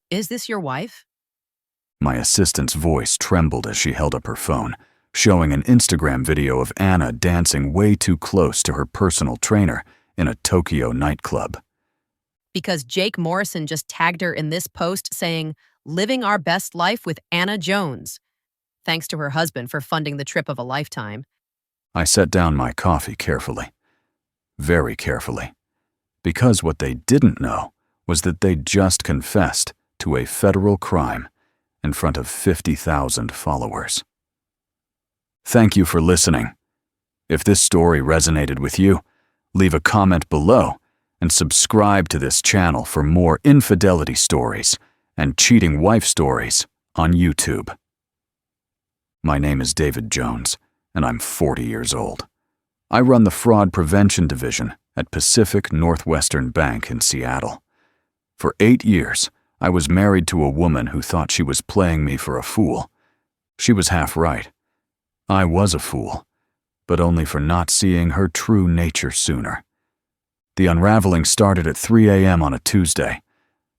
Is this your wife? My assistant's voice trembled as she held up her phone, showing an Instagram video of Anna dancing way too close to her personal trainer in a Tokyo nightclub. Because Jake Morrison just tagged her in this post saying, "Living our best life with Anna Jones." Thanks to her husband for funding the trip of a lifetime. I set down my coffee carefully. Very carefully. Because what they didn't know was that they'd just confessed to a federal crime in front of 50,000 followers. Thank you for listening. If this story resonated with you, leave a comment below and subscribe to this channel for more infidelity stories and cheating wife stories on YouTube. My name is David Jones, and I'm 40 years old. I run the Fraud Prevention Division at Pacific Northwestern Bank in Seattle. For 8 years, I was married to a woman who thought she was playing me for a fool. She was half right. I was a fool, but only for not seeing her true nature sooner. The unraveling started at 3 a.m. on a Tuesday.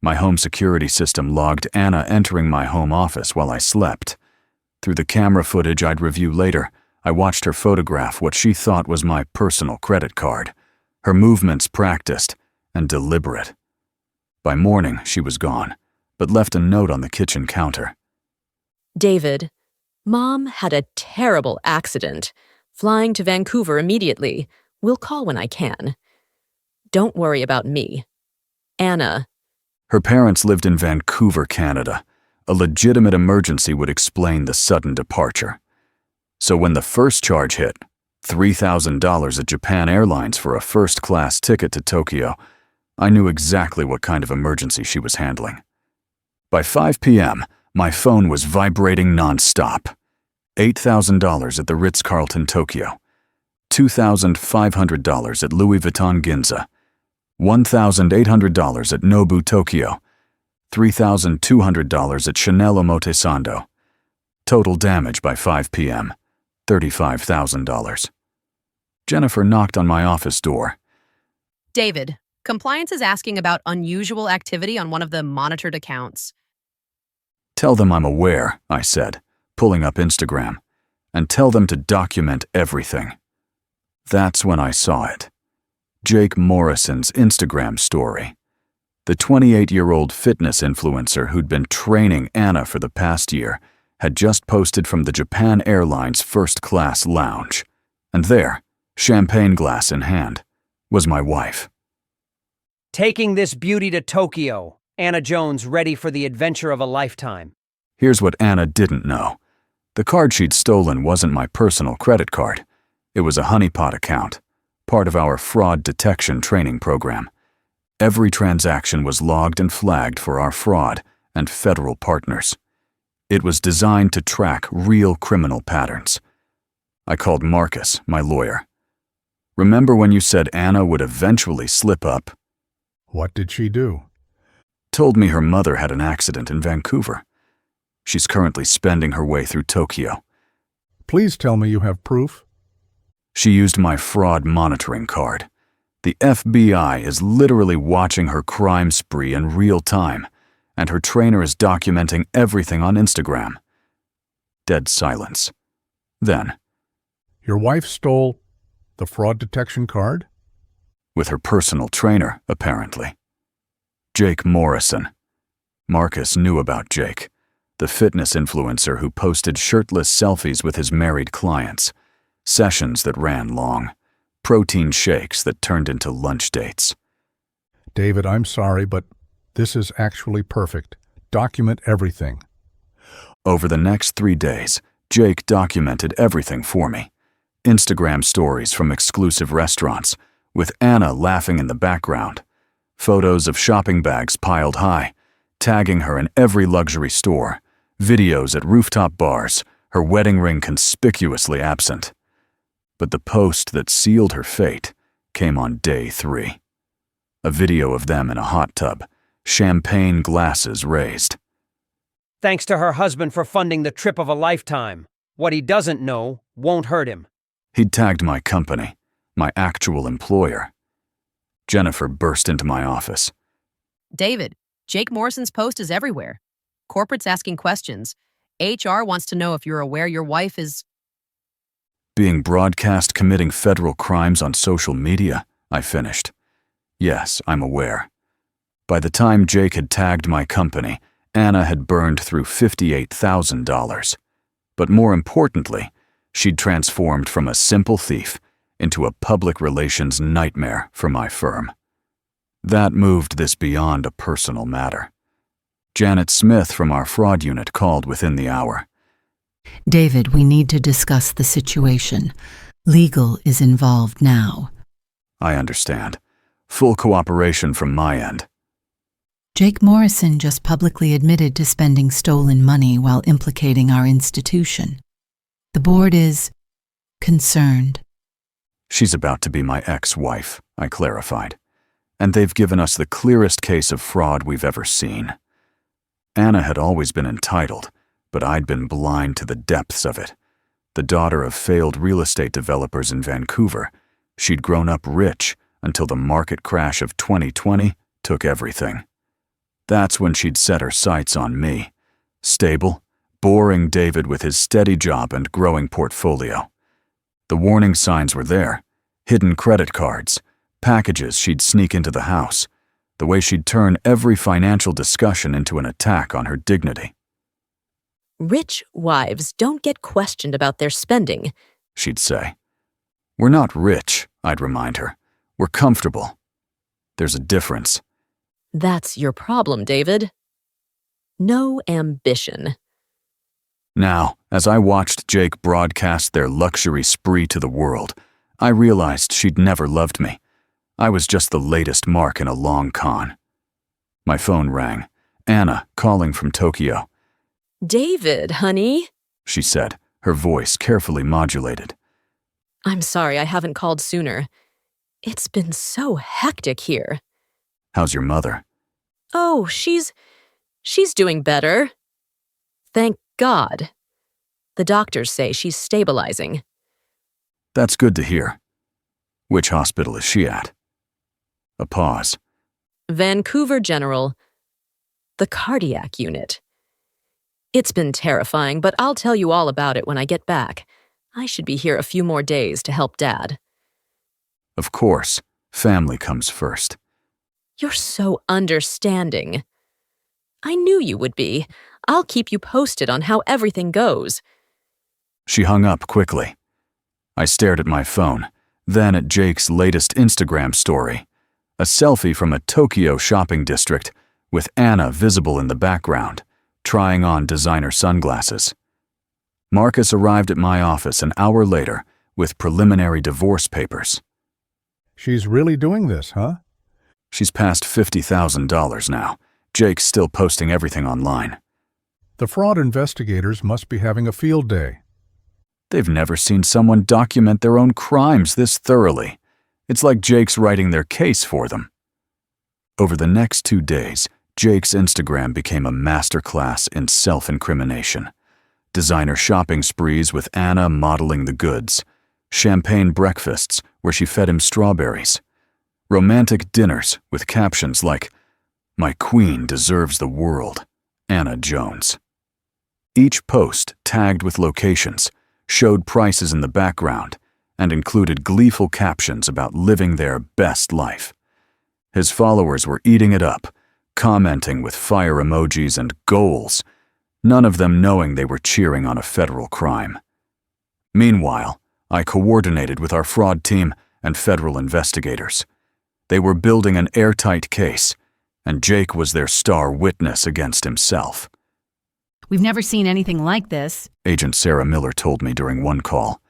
My home security system logged Anna entering my home office while I slept. Through the camera footage I'd review later, I watched her photograph what she thought was my personal credit card, her movements practiced and deliberate. By morning, she was gone, but left a note on the kitchen counter. David, Mom had a terrible accident. Flying to Vancouver immediately. Will call when I can. Don't worry about me. Anna. Her parents lived in Vancouver, Canada. A legitimate emergency would explain the sudden departure. So when the first charge hit, $3,000 at Japan Airlines for a first-class ticket to Tokyo, I knew exactly what kind of emergency she was handling. By 5 p.m., my phone was vibrating non-stop. $8,000 at the Ritz-Carlton Tokyo, $2,500 at Louis Vuitton Ginza, $1,800 at Nobu Tokyo, $3,200 at Chanel Omotesando. Total damage by 5 p.m., $35,000. Jennifer knocked on my office door. David, compliance is asking about unusual activity on one of the monitored accounts. Tell them I'm aware, I said, pulling up Instagram, and tell them to document everything. That's when I saw it. Jake Morrison's Instagram story. The 28-year-old fitness influencer who'd been training Anna for the past year had just posted from the Japan Airlines first-class lounge. And there, champagne glass in hand, was my wife. Taking this beauty to Tokyo, Anna Jones ready for the adventure of a lifetime. Here's what Anna didn't know. The card she'd stolen wasn't my personal credit card. It was a honeypot account, part of our fraud detection training program. Every transaction was logged and flagged for our fraud and federal partners. It was designed to track real criminal patterns. I called Marcus, my lawyer. Remember when you said Anna would eventually slip up? What did she do? Told me her mother had an accident in Vancouver. She's currently spending her way through Tokyo. Please tell me you have proof. She used my fraud monitoring card. The FBI is literally watching her crime spree in real time, and her trainer is documenting everything on Instagram. Dead silence. Then, Your wife stole the fraud detection card? with her personal trainer, apparently. Jake Morrison. Marcus knew about Jake, the fitness influencer who posted shirtless selfies with his married clients, sessions that ran long, protein shakes that turned into lunch dates. David, I'm sorry, but this is actually perfect. Document everything. Over the next 3 days, Jake documented everything for me. Instagram stories from exclusive restaurants, with Anna laughing in the background, photos of shopping bags piled high, tagging her in every luxury store, videos at rooftop bars, her wedding ring conspicuously absent. But the post that sealed her fate came on day 3. A video of them in a hot tub, champagne glasses raised. Thanks to her husband for funding the trip of a lifetime. What he doesn't know won't hurt him. He'd tagged my company, my actual employer. Jennifer burst into my office. David, Jake Morrison's post is everywhere. Corporate's asking questions. HR wants to know if you're aware your wife is... Being broadcast committing federal crimes on social media, I finished. Yes, I'm aware. By the time Jake had tagged my company, Anna had burned through $58,000. But more importantly, she'd transformed from a simple thief into a public relations nightmare for my firm. That moved this beyond a personal matter. Janet Smith from our fraud unit called within the hour. David, we need to discuss the situation. Legal is involved now. I understand. Full cooperation from my end. Jake Morrison just publicly admitted to spending stolen money while implicating our institution. The board is concerned. She's about to be my ex-wife, I clarified. And they've given us the clearest case of fraud we've ever seen. Anna had always been entitled, but I'd been blind to the depths of it. The daughter of failed real estate developers in Vancouver, she'd grown up rich until the market crash of 2020 took everything. That's when she'd set her sights on me. Stable, boring David with his steady job and growing portfolio. The warning signs were there. Hidden credit cards, packages she'd sneak into the house, the way she'd turn every financial discussion into an attack on her dignity. Rich wives don't get questioned about their spending, She'd say. We're not rich, I'd remind her. We're comfortable. There's a difference. That's your problem, David. No ambition. Now, as I watched Jake broadcast their luxury spree to the world, I realized she'd never loved me. I was just the latest mark in a long con. My phone rang. Anna, calling from Tokyo. David, honey. She said, her voice carefully modulated. I'm sorry I haven't called sooner. It's been so hectic here. How's your mother? Oh, she's doing better. Thank God. The doctors say she's stabilizing. That's good to hear. Which hospital is she at? A pause. Vancouver General, the cardiac unit. It's been terrifying, but I'll tell you all about it when I get back. I should be here a few more days to help Dad. Of course, family comes first. You're so understanding. I knew you would be. I'll keep you posted on how everything goes. She hung up quickly. I stared at my phone, then at Jake's latest Instagram story, a selfie from a Tokyo shopping district with Anna visible in the background, trying on designer sunglasses. Marcus arrived at my office an hour later with preliminary divorce papers. She's really doing this, huh? She's past $50,000 now. Jake's still posting everything online. The fraud investigators must be having a field day. They've never seen someone document their own crimes this thoroughly. It's like Jake's writing their case for them. Over the next 2 days, Jake's Instagram became a masterclass in self-incrimination. Designer shopping sprees with Anna modeling the goods. Champagne breakfasts where she fed him strawberries. Romantic dinners with captions like, "My queen deserves the world, Anna Jones." Each post, tagged with locations, showed prices in the background and included gleeful captions about living their best life. His followers were eating it up, commenting with fire emojis and goals, none of them knowing they were cheering on a federal crime. Meanwhile, I coordinated with our fraud team and federal investigators. They were building an airtight case, and Jake was their star witness against himself. We've never seen anything like this. Agent Sarah Miller told me during one call.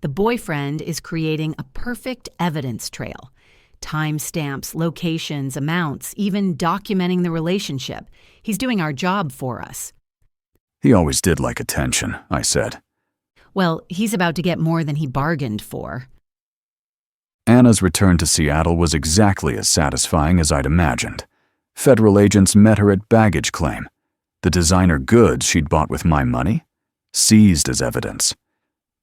The boyfriend is creating a perfect evidence trail. Timestamps, locations, amounts, even documenting the relationship. He's doing our job for us. He always did like attention, I said. Well, he's about to get more than he bargained for. Anna's return to Seattle was exactly as satisfying as I'd imagined. Federal agents met her at baggage claim. The designer goods she'd bought with my money, seized as evidence.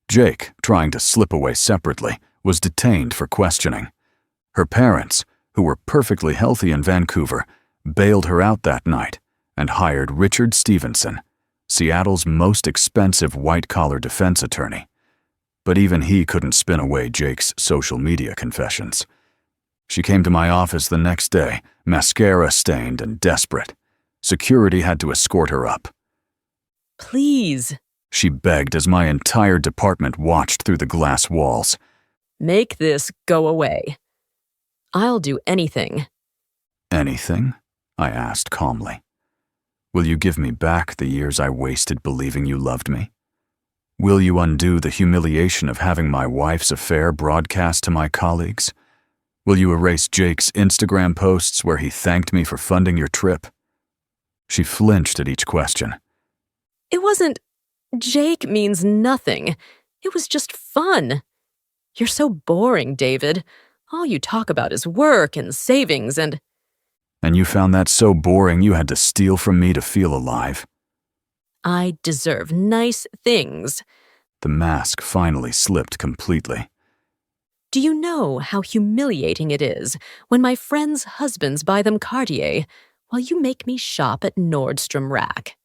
Jake, trying to slip away separately, was detained for questioning. Her parents, who were perfectly healthy in Vancouver, bailed her out that night, and hired Richard Stevenson, Seattle's most expensive white-collar defense attorney. But even he couldn't spin away Jake's social media confessions. She came to my office the next day, mascara-stained and desperate. Security had to escort her up. Please, She begged as my entire department watched through the glass walls. make this go away. I'll do anything. Anything? I asked calmly. Will you give me back the years I wasted believing you loved me? Will you undo the humiliation of having my wife's affair broadcast to my colleagues? Will you erase Jake's Instagram posts where he thanked me for funding your trip? She flinched at each question. It wasn't. Jake means nothing. It was just fun. You're so boring, David. All you talk about is work and savings and. And you found that so boring you had to steal from me to feel alive? I deserve nice things. The mask finally slipped completely. Do you know how humiliating it is when my friends' husbands buy them Cartier while you make me shop at Nordstrom Rack?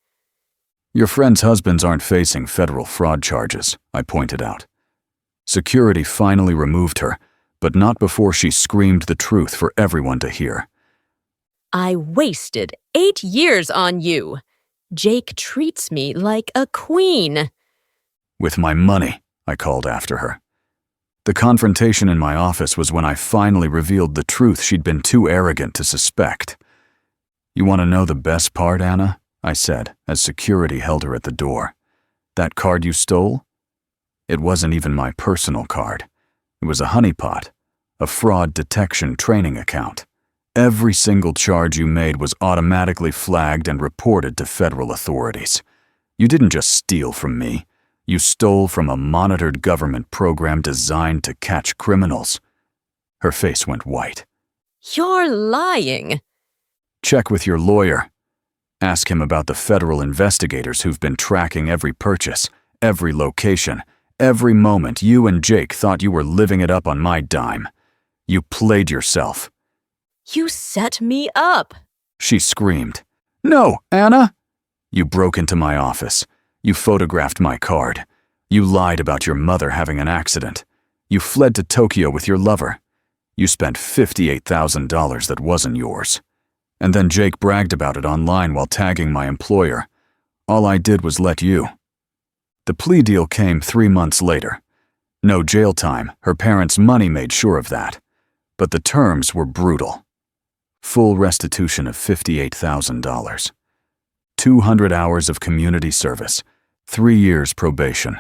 Your friends' husbands aren't facing federal fraud charges, I pointed out. Security finally removed her, but not before she screamed the truth for everyone to hear. I wasted 8 years on you. Jake treats me like a queen. With my money, I called after her. The confrontation in my office was when I finally revealed the truth she'd been too arrogant to suspect. You want to know the best part, Anna? I said, as security held her at the door. That card you stole? It wasn't even my personal card. It was a honeypot, a fraud detection training account. Every single charge you made was automatically flagged and reported to federal authorities. You didn't just steal from me. You stole from a monitored government program designed to catch criminals. Her face went white. You're lying. Check with your lawyer. Ask him about the federal investigators who've been tracking every purchase, every location, every moment you and Jake thought you were living it up on my dime. You played yourself. You set me up. She screamed. No, Anna! You broke into my office. You photographed my card. You lied about your mother having an accident. You fled to Tokyo with your lover. You spent $58,000 that wasn't yours. And then Jake bragged about it online while tagging my employer. All I did was let you. The plea deal came 3 months later. No jail time, her parents' money made sure of that. But the terms were brutal. Full restitution of $58,000. 200 hours of community service. 3 years probation.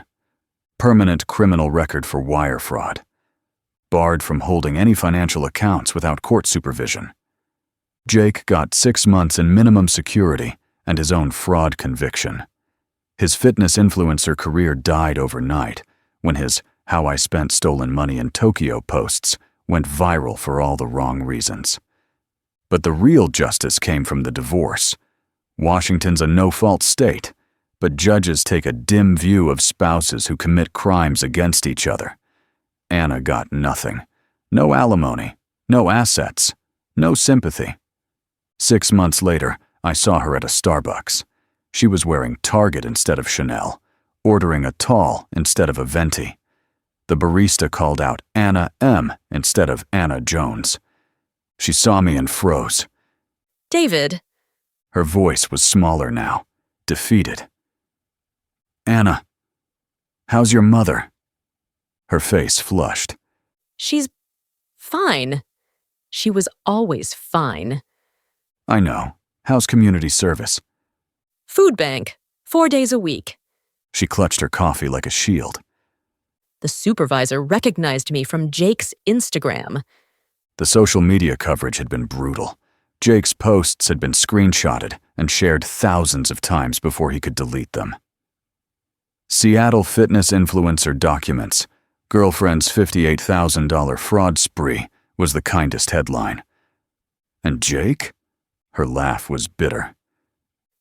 Permanent criminal record for wire fraud. Barred from holding any financial accounts without court supervision. Jake got 6 months in minimum security and his own fraud conviction. His fitness influencer career died overnight when his "How I Spent Stolen Money in Tokyo" posts went viral for all the wrong reasons. But the real justice came from the divorce. Washington's a no-fault state, but judges take a dim view of spouses who commit crimes against each other. Anna got nothing. No alimony, no assets, no sympathy. 6 months later, I saw her at a Starbucks. She was wearing Target instead of Chanel, ordering a tall instead of a venti. The barista called out Anna M. instead of Anna Jones. She saw me and froze. David. Her voice was smaller now, defeated. Anna, how's your mother? Her face flushed. She's fine. She was always fine. I know. How's community service? Food bank, 4 days a week. She clutched her coffee like a shield. The supervisor recognized me from Jake's Instagram. The social media coverage had been brutal. Jake's posts had been screenshotted and shared thousands of times before he could delete them. Seattle fitness influencer documents. Girlfriend's $58,000 fraud spree was the kindest headline. And Jake? Her laugh was bitter.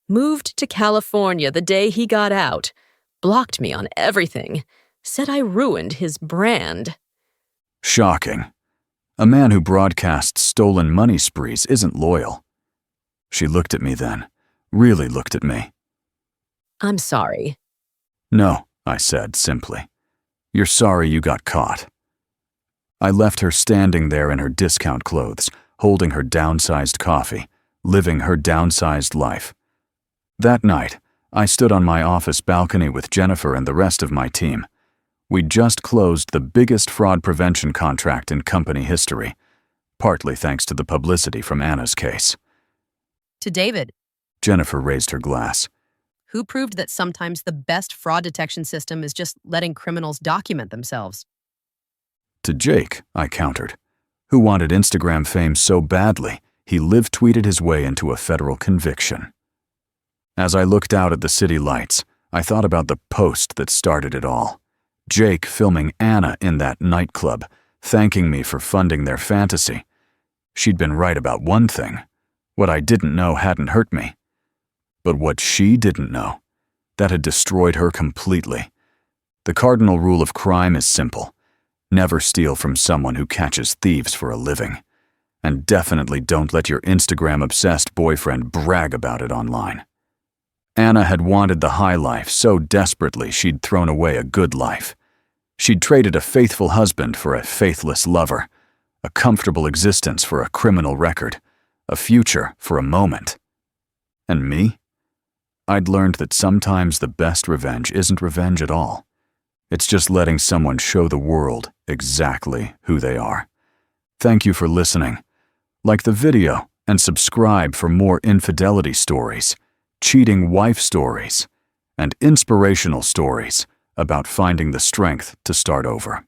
Moved to California the day he got out. Blocked me on everything. Said I ruined his brand. Shocking. A man who broadcasts stolen money sprees isn't loyal. She looked at me then, really looked at me. I'm sorry. No, I said simply. You're sorry you got caught. I left her standing there in her discount clothes, holding her downsized coffee, living her downsized life. That night, I stood on my office balcony with Jennifer and the rest of my team. We'd just closed the biggest fraud prevention contract in company history, partly thanks to the publicity from Anna's case. To David, Jennifer raised her glass. who proved that sometimes the best fraud detection system is just letting criminals document themselves. To Jake, I countered, who wanted Instagram fame so badly he live-tweeted his way into a federal conviction. As I looked out at the city lights, I thought about the post that started it all. Jake filming Anna in that nightclub, thanking me for funding their fantasy. She'd been right about one thing. What I didn't know hadn't hurt me. But what she didn't know, that had destroyed her completely. The cardinal rule of crime is simple. Never steal from someone who catches thieves for a living. And definitely don't let your Instagram-obsessed boyfriend brag about it online. Anna had wanted the high life so desperately she'd thrown away a good life. She'd traded a faithful husband for a faithless lover, a comfortable existence for a criminal record, a future for a moment. And me? I'd learned that sometimes the best revenge isn't revenge at all. It's just letting someone show the world exactly who they are. Thank you for listening. Like the video and subscribe for more infidelity stories, cheating wife stories, and inspirational stories about finding the strength to start over.